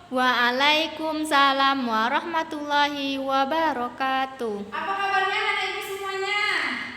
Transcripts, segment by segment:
Waalaikumsalam warahmatullahi wabarakatuh. Apa kabarnya anak ibu semuanya?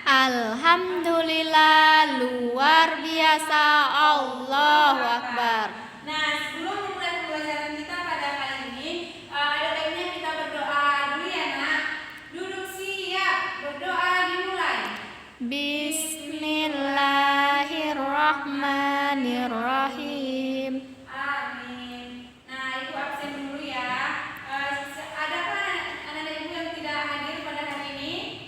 Alhamdulillah, luar biasa. Allahu Akbar. Nah, sebelum memulai pembelajaran kita pada kali ini, ada baiknya kita berdoa dulu ya nak. Duduk siap, berdoa dimulai. Bismillahirrahmanirrahim. Amin. Nah, ibu absen dulu ya. Adakah anak-anak ibu yang tidak hadir pada hari ini?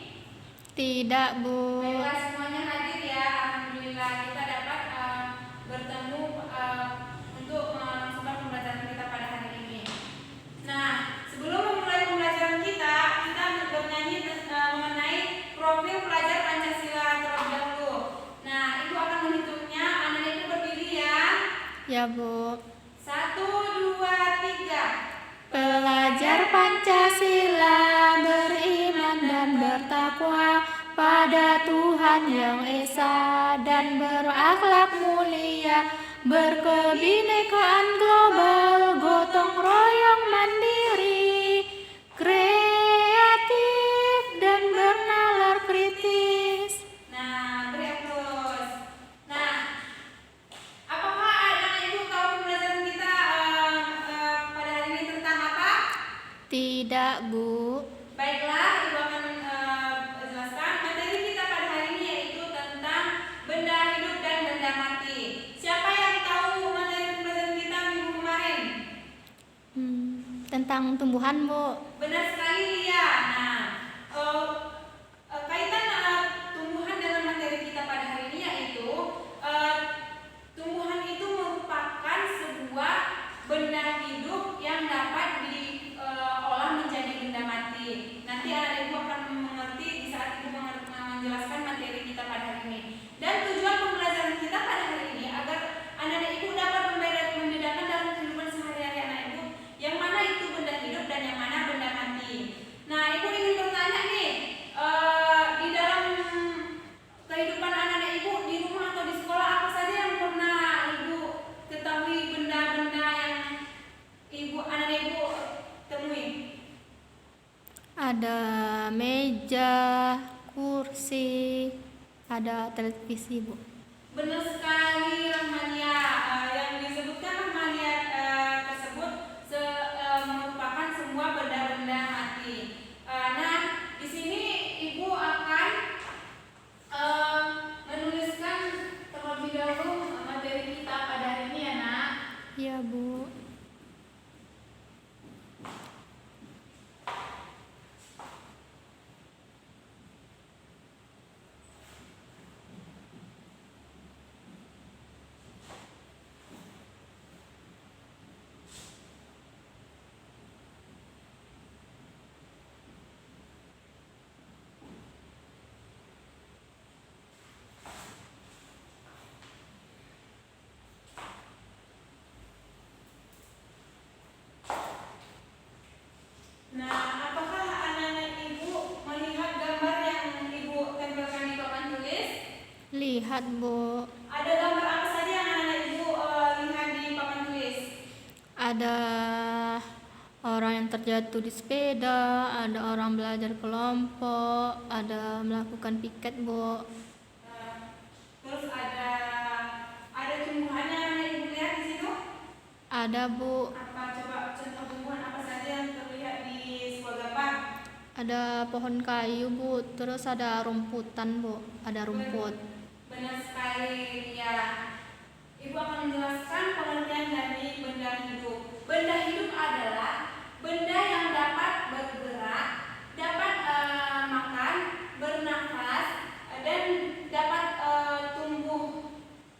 Tidak, Bu. Baiklah, semuanya hadir ya. Alhamdulillah kita dapat bertemu untuk melangsungkan pembelajaran kita pada hari ini. Nah, sebelum memulai pembelajaran kita bernyanyi mengenai profil pelajar Pancasila terlebih dahulu. Nah, ibu akan menghitungnya. Anak ibu berdiri ya. Ya, Bu. 1, 2, 3. Pelajar Pancasila beriman dan bertakwa pada Tuhan Yang Esa dan berakhlak mulia, berkebinekaan global, gotong royong mandiri, kreatif dan bernalar kritis. Nah, beri aplaus. Nah, apakah anak ibu tahu pembelajaran kita pada hari ini tentang apa? Tidak, Bu. Baiklah, ibu akan jelaskan. Materi kita pada hari ini yaitu tentang benda hidup dan benda mati. Siapa yang tahu materi pembelajaran kita minggu kemarin? Tentang tumbuhan, Bu. Benar sekali, Lia. Nah, kaitan tumbuhan dengan materi kita pada hari ini yaitu tumbuhan itu merupakan sebuah benda hidup yang dapat diolah menjadi benda mati. Nanti anak ibu akan mengerti di saat ibu menjelaskan materi kita pada hari ini. Dan tujuan pembelajaran kita pada hari ini agar anak ibu dapat membedakan dalam kehidupan sehari-hari anak ibu yang mana itu benda hidup dan yang mana benda mati. Nah, ibu ingin bertanya nih, di dalam kehidupan anak-anak ibu di rumah atau di sekolah apa saja yang pernah ibu ketahui benda-benda yang anak ibu temui? Ada meja, kursi, ada televisi, Bu. Benar sekali, Rahmania. Yang disebutkan Rahmania tersebut merupakan semua benda-benda mati. Nah, di sini ibu akan menuliskan terlebih dahulu materi kita pada hari ini ya nak. Iya, Bu. Nah, apakah anak-anak ibu melihat gambar yang ibu tempelkan di papan tulis? Lihat, Bu. Ada gambar apa saja yang anak-anak ibu lihat di papan tulis? Ada orang yang terjatuh di sepeda, ada orang belajar kelompok, ada melakukan piket, Bu. Terus ada tumbuhannya anak ibu lihat di situ? Ada, Bu. Apa coba contoh tumbuhan apa saja yang terlihat di sebuah gambar? Ada pohon kayu, Bu. Terus ada rumputan, Bu. Ada rumput. Benar sekali, ya. Ibu akan menjelaskan pengertian dari benda hidup. Benda hidup adalah benda yang dapat bergerak, dapat makan, bernafas, dan dapat tumbuh,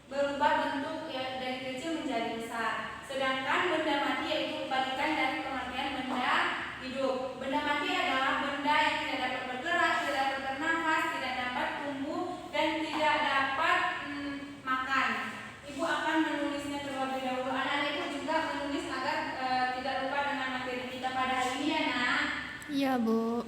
berubah bentuk ya, dari kecil menjadi besar. Sedangkan benda mati yaitu kebalikan dari pengertian benda hidup. Benda mati adalah benda yang tidak dapat bergerak, tidak dapat bernafas, tidak dapat tumbuh, dan tidak dapat makan. Ibu akan menulisnya terlebih dahulu. Anak-anak ibu juga menulis agar tidak lupa dengan materi kita pada hari ini ya nak. Iya, Bu.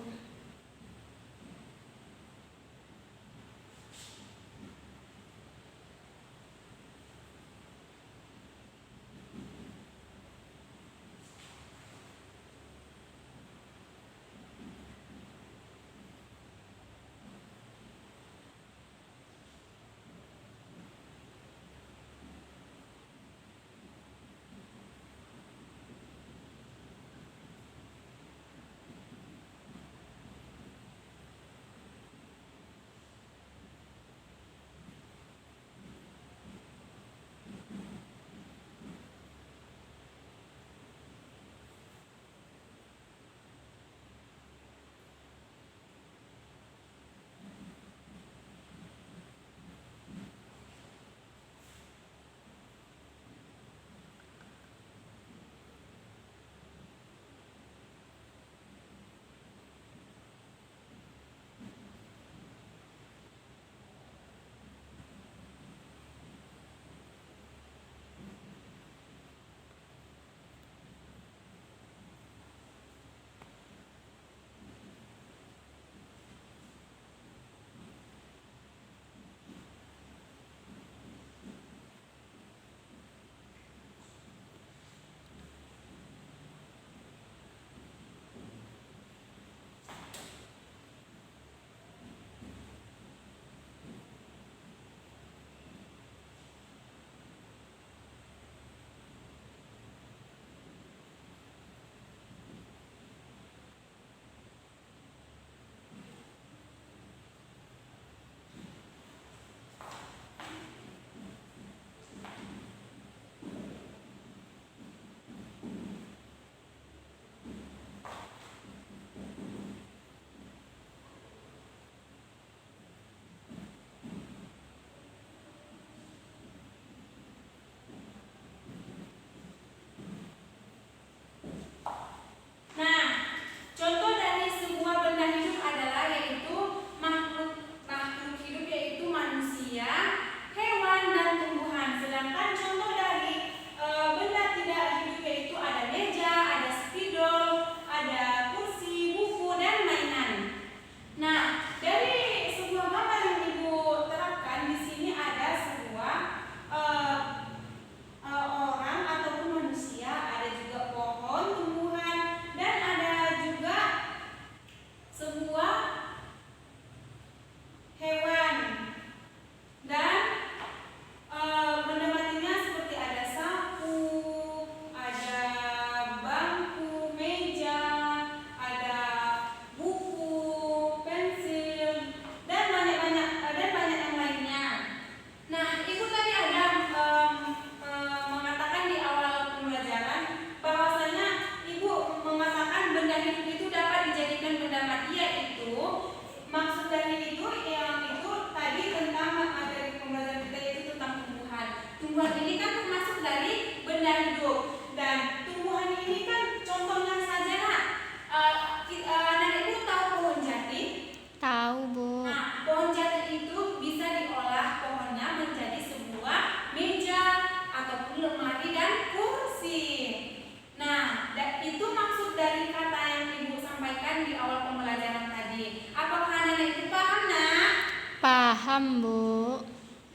Paham, Bu.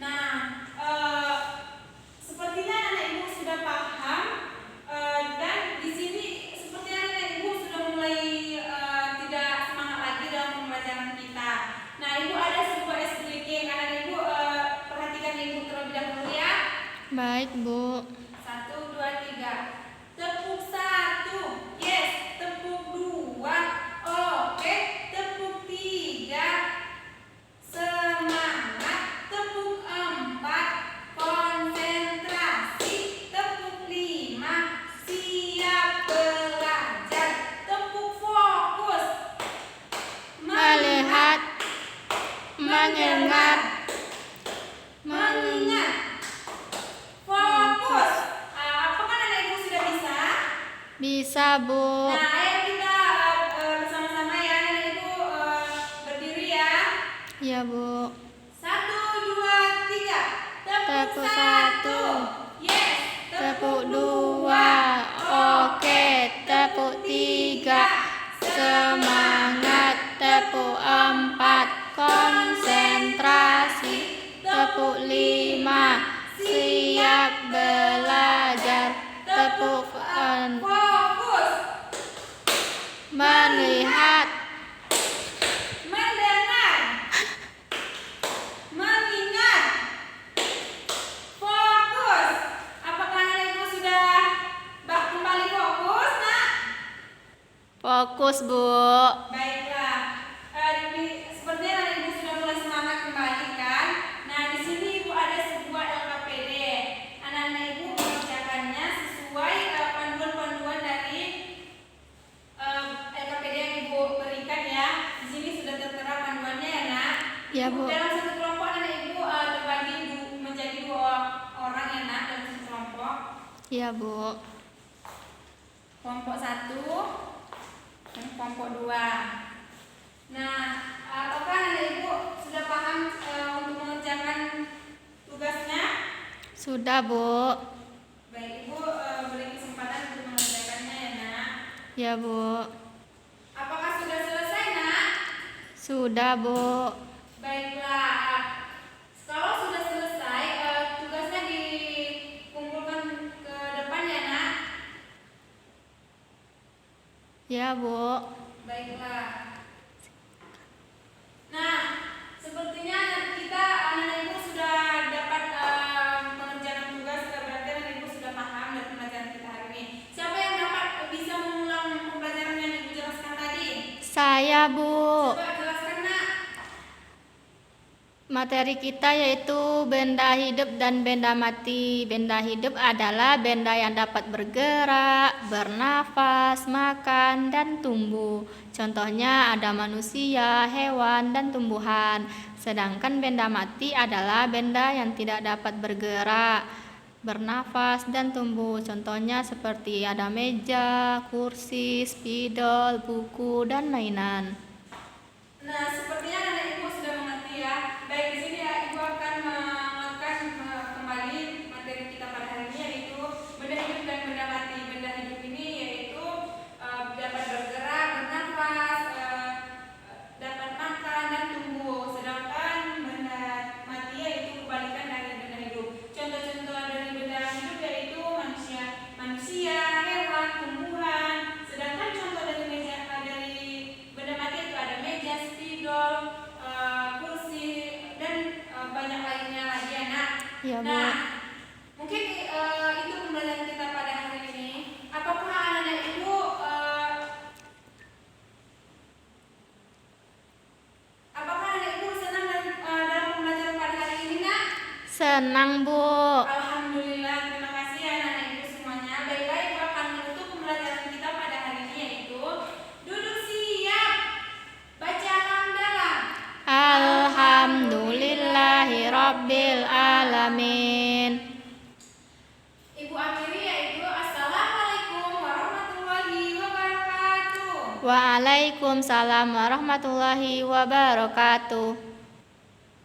Nah, sepertinya anak ibu sudah paham, dan di sini sepertinya anak ibu sudah mulai tidak semangat lagi dalam pembelajaran kita. Nah, ibu ada sebuah SPG, anak ibu perhatikan ibu terlebih dahulu ya. Baik, Bu. 1, 2, 3. Tepuk 1, yes. Tepuk 2, oke. Tepuk 3, semangat. Tepuk 4, konsentrasi. Tepuk 5, siap belajar. Tepuk fokus, Melihat, mendengar, mengingat. Fokus. Apakah anak ibu sudah bisa? bisa, Bu. Nah, ayo kita bersama-sama ya, anak ibu berdiri ya. Iya, Bu. 1, 2, 3. Tepuk 1, 1, yes. tepuk 2, oke. Tepuk 3, semangat. Tepuk 4, konsentrasi. Tepuk 5, siap belajar. Tepuk 6, Fokus, melihat, mendengar, mengingat. Fokus. Apakah anak ibu sudah kembali fokus, Nak? fokus, Bu. Baiklah. Sepertinya anak ibu sudah mulai semangat kembali kan? Nah, di sini ibu ada sebuah LKPD. Anak-anak ibu mengerjakannya sesuai panduan-panduan dari LKPD yang ibu berikan ya. Di sini sudah tertera panduannya ya, Nak. Ya, Bu. Dalam satu kelompok anak ibu terbagi menjadi 2 orang ya, Nak, dalam satu kelompok. Iya, Bu. Kelompok 1 dan kelompok 2. Nah, apakah anak ibu sudah paham untuk mengerjakan tugasnya? Sudah, Bu. Baik, ibu beri kesempatan untuk mengerjakannya ya, Nak. Ya, Bu. Apakah sudah selesai, Nak? Sudah, Bu. Baiklah. Kalau sudah selesai, tugasnya dikumpulkan ke depan ya, Nak. Ya, Bu. Baiklah. Nah, sepertinya kita anak ibu sudah dapat mengerjakan tugas, berarti anak ibu sudah paham dari pembelajaran kita hari ini. Siapa yang dapat bisa mengulang pembelajaran yang ibu jelaskan tadi? Saya, Bu. Coba jelaskan, Nak. Materi kita yaitu benda hidup dan benda mati. Benda hidup adalah benda yang dapat bergerak, bernafas, makan, dan tumbuh. Contohnya ada manusia, hewan, dan tumbuhan. Sedangkan benda mati adalah benda yang tidak dapat bergerak, bernafas, dan tumbuh. Contohnya seperti ada meja, kursi, spidol, buku, dan mainan. Nah, sepertinya anak ibu sudah mengerti ya. Baik, di sini ya, ibu akan menguatkan kembali materi kita pada hari ini, yaitu benda hidup dan benda mati. Benda hidup ini yaitu dapat bergerak, bernafas, dapat makan dan tumbuh. Sedangkan benda mati yaitu kebalikan dari benda hidup. Contoh-contoh dari benda hidup yaitu manusia, hewan, tumbuhan. Sedangkan contoh dari benda mati itu ada meja, spidol, kursi, dan banyak lainnya lagi ya, Nak. Ya, Bu. Nah, mungkin itu pembelajaran kita pada hari ini. Apakah anak-anak ibu senang dalam pembelajaran pada hari ini, Nak? Senang, Bu. Alhamdulillah, terima kasih anak-anak ibu semuanya. Baiklah, ibu akan menutup pembelajaran kita pada hari ini, yaitu duduk siap, baca hamdalah. Alhamdulillahirabbil alamin. Ibu akhiri yaitu Assalamualaikum warahmatullahi wabarakatuh. Waalaikumsalam warahmatullahi wabarakatuh.